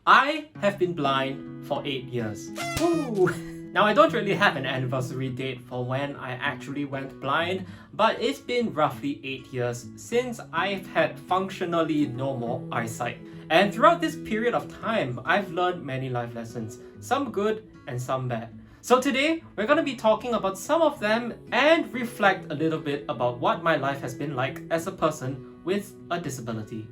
I have been blind for 8 years. Ooh. Now, I don't really have an anniversary date for when I actually went blind, but it's been roughly 8 years since I've had functionally no more eyesight. And throughout this period of time, I've learned many life lessons, some good and some bad. So today, we're going to be talking about some of them and reflect a little bit about what my life has been like as a person with a disability.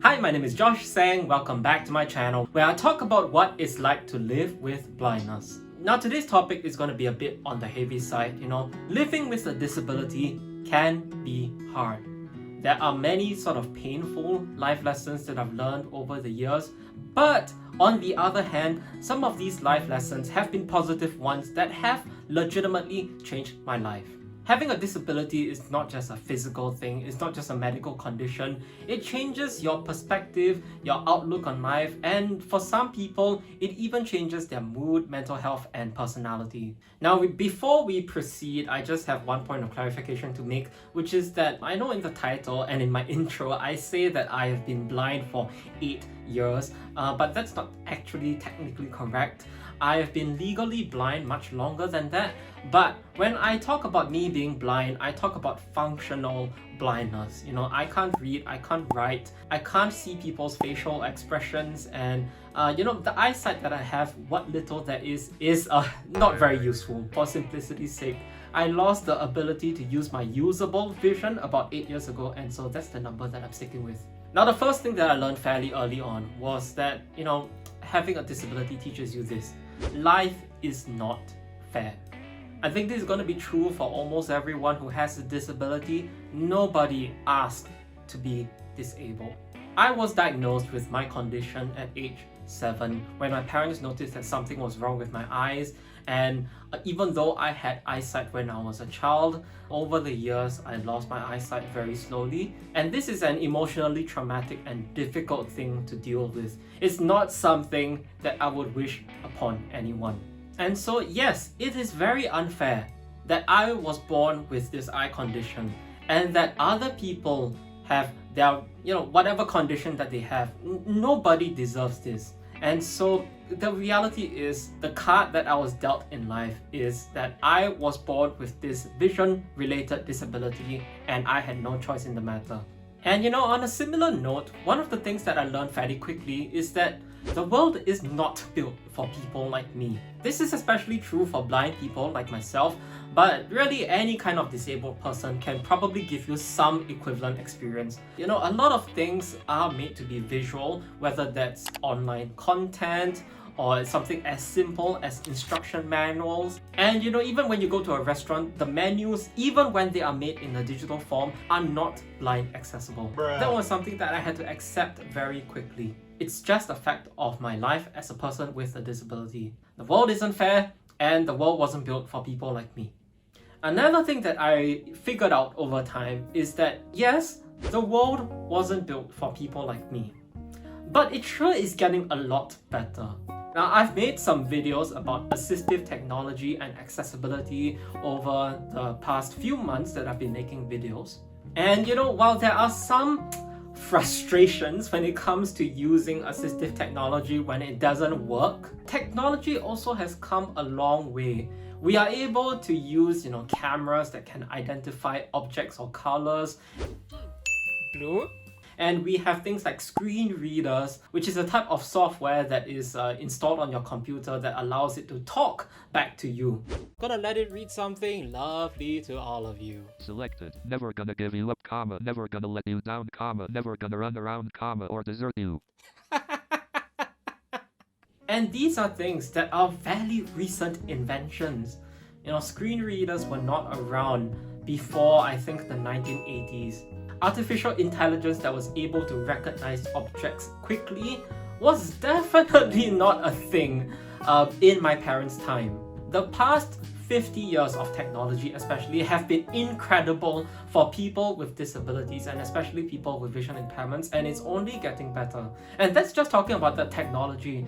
Hi, my name is Josh Tseng. Welcome back to my channel where I talk about what it's like to live with blindness. Now, today's topic is going to be a bit on the heavy side. Living with a disability can be hard. There are many sort of painful life lessons that I've learned over the years, but on the other hand, some of these life lessons have been positive ones that have legitimately changed my life. Having a disability is not just a physical thing, it's not just a medical condition. It changes your perspective, your outlook on life, and for some people, it even changes their mood, mental health, and personality. Now, before we proceed, I just have one point of clarification to make, which is that I know in the title and in my intro, I say that I have been blind for 8 years, but that's not actually technically correct. I have been legally blind much longer than that, but when I talk about me being blind, I talk about functional blindness. I can't read, I can't write, I can't see people's facial expressions, and the eyesight that I have, what little there is not very useful. For simplicity's sake, I lost the ability to use my usable vision about 8 years ago, and so that's the number that I'm sticking with. Now, the first thing that I learned fairly early on was that, having a disability teaches you this. Life is not fair. I think this is going to be true for almost everyone who has a disability. Nobody asked to be disabled. I was diagnosed with my condition at age 7 when my parents noticed that something was wrong with my eyes, and even though I had eyesight when I was a child, over the years I lost my eyesight very slowly, and this is an emotionally traumatic and difficult thing to deal with. It's not something that I would wish upon anyone. And so yes, it is very unfair that I was born with this eye condition and that other people have their, whatever condition that they have. Nobody deserves this. And so the reality is, the card that I was dealt in life is that I was born with this vision-related disability and I had no choice in the matter. And on a similar note, one of the things that I learned fairly quickly is that the world is not built for people like me. This is especially true for blind people like myself, but really any kind of disabled person can probably give you some equivalent experience. A lot of things are made to be visual, whether that's online content or something as simple as instruction manuals. And even when you go to a restaurant, the menus, even when they are made in a digital form, are not blind accessible. That was something that I had to accept very quickly. It's just a fact of my life as a person with a disability. The world isn't fair, and the world wasn't built for people like me. Another thing that I figured out over time is that yes, the world wasn't built for people like me, but it sure is getting a lot better. Now, I've made some videos about assistive technology and accessibility over the past few months that I've been making videos. And while there are some frustrations when it comes to using assistive technology when it doesn't work, technology also has come a long way. We are able to use, cameras that can identify objects or colors. Blue. And we have things like screen readers, which is a type of software that is installed on your computer that allows it to talk back to you. Gonna let it read something lovely to all of you. Selected. Never gonna give you up, comma. Never gonna let you down, comma. Never gonna run around, comma, or desert you. And these are things that are fairly recent inventions. Screen readers were not around before, I think, the 1980s. Artificial intelligence that was able to recognize objects quickly was definitely not a thing in my parents' time. The past 50 years of technology especially have been incredible for people with disabilities and especially people with vision impairments, and it's only getting better. And that's just talking about the technology.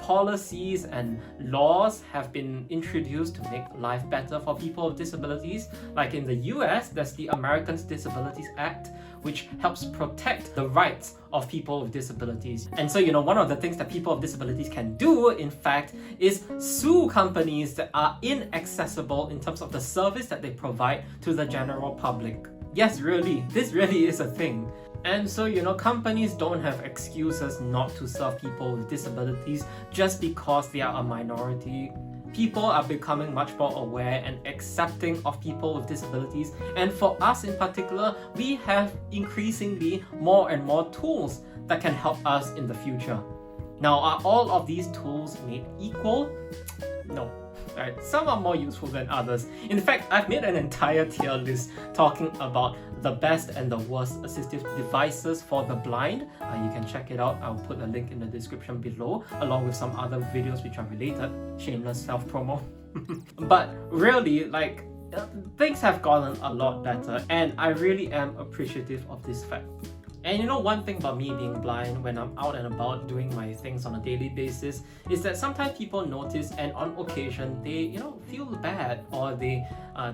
Policies and laws have been introduced to make life better for people with disabilities. Like in the US, there's the Americans Disabilities Act, which helps protect the rights of people with disabilities. And so, one of the things that people with disabilities can do, in fact, is sue companies that are inaccessible in terms of the service that they provide to the general public. Yes, really, this really is a thing. And so, companies don't have excuses not to serve people with disabilities just because they are a minority. People are becoming much more aware and accepting of people with disabilities, and for us in particular, we have increasingly more and more tools that can help us in the future. Now, are all of these tools made equal? No. Right? Some are more useful than others. In fact, I've made an entire tier list talking about the best and the worst assistive devices for the blind. You can check it out. I'll put a link in the description below, along with some other videos which are related. Shameless self-promo. But really, things have gotten a lot better, and I really am appreciative of this fact. And one thing about me being blind when I'm out and about doing my things on a daily basis is that sometimes people notice, and on occasion they feel bad, or they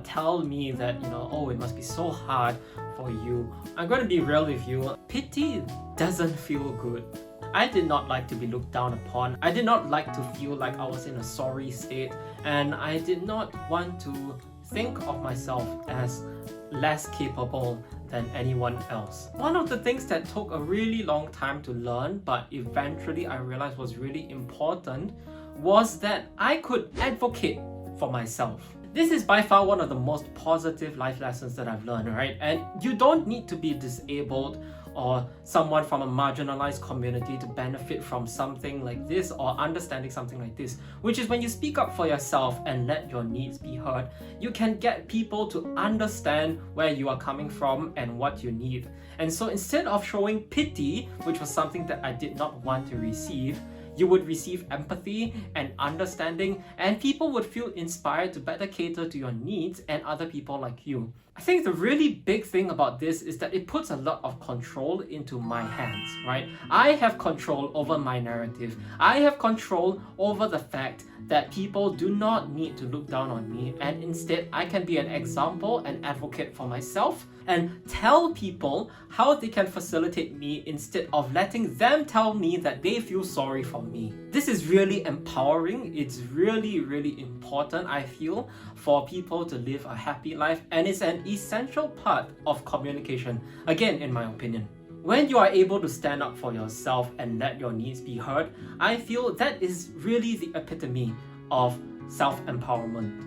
tell me that oh, it must be so hard for you. I'm going to be real with you. Pity doesn't feel good. I did not like to be looked down upon. I did not like to feel like I was in a sorry state, and I did not want to think of myself as less capable than anyone else. One of the things that took a really long time to learn, but eventually I realized was really important, was that I could advocate for myself. This is by far one of the most positive life lessons that I've learned, right? And you don't need to be disabled or someone from a marginalized community to benefit from something like this or understanding something like this, which is when you speak up for yourself and let your needs be heard, you can get people to understand where you are coming from and what you need. And so instead of showing pity, which was something that I did not want to receive, you would receive empathy and understanding, and people would feel inspired to better cater to your needs and other people like you. I think the really big thing about this is that it puts a lot of control into my hands, right? I have control over my narrative. I have control over the fact that people do not need to look down on me, and instead I can be an example and advocate for myself and tell people how they can facilitate me instead of letting them tell me that they feel sorry for me. This is really empowering. It's really, really important, I feel, for people to live a happy life, and it's an essential part of communication, again, in my opinion. When you are able to stand up for yourself and let your needs be heard, I feel that is really the epitome of self-empowerment.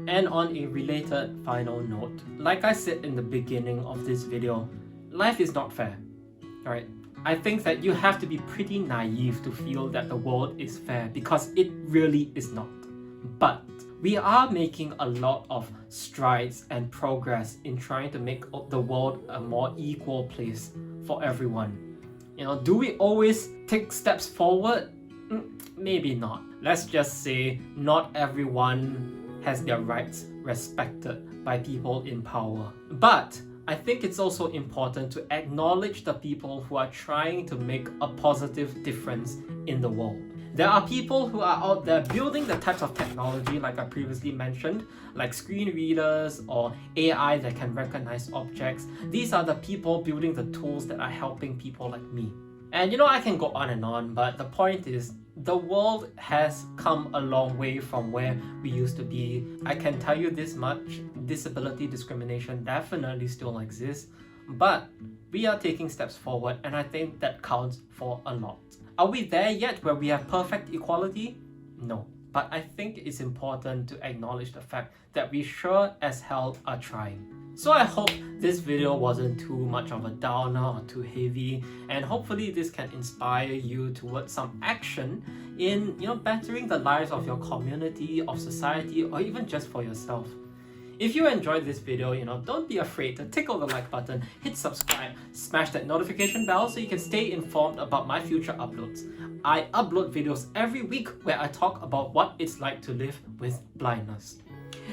And on a related final note, like I said in the beginning of this video, life is not fair, alright? I think that you have to be pretty naive to feel that the world is fair, because it really is not. But we are making a lot of strides and progress in trying to make the world a more equal place for everyone. Do we always take steps forward? Maybe not. Let's just say not everyone has their rights respected by people in power. But I think it's also important to acknowledge the people who are trying to make a positive difference in the world. There are people who are out there building the types of technology, like I previously mentioned, like screen readers or AI that can recognize objects. These are the people building the tools that are helping people like me. And I can go on and on, but the point is, the world has come a long way from where we used to be. I can tell you this much: disability discrimination definitely still exists, but we are taking steps forward, and I think that counts for a lot. Are we there yet where we have perfect equality? No. But I think it's important to acknowledge the fact that we sure as hell are trying. So I hope this video wasn't too much of a downer or too heavy, and hopefully this can inspire you towards some action in bettering the lives of your community, of society, or even just for yourself. If you enjoyed this video, don't be afraid to tickle the like button, hit subscribe, smash that notification bell so you can stay informed about my future uploads. I upload videos every week where I talk about what it's like to live with blindness.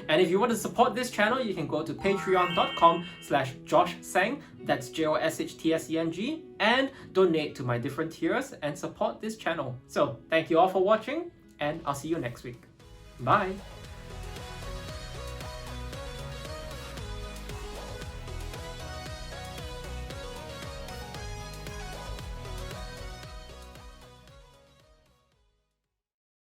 And if you want to support this channel, you can go to patreon.com/Josh Tseng, that's JOSHTSENG, and donate to my different tiers and support this channel. So thank you all for watching, and I'll see you next week. Bye!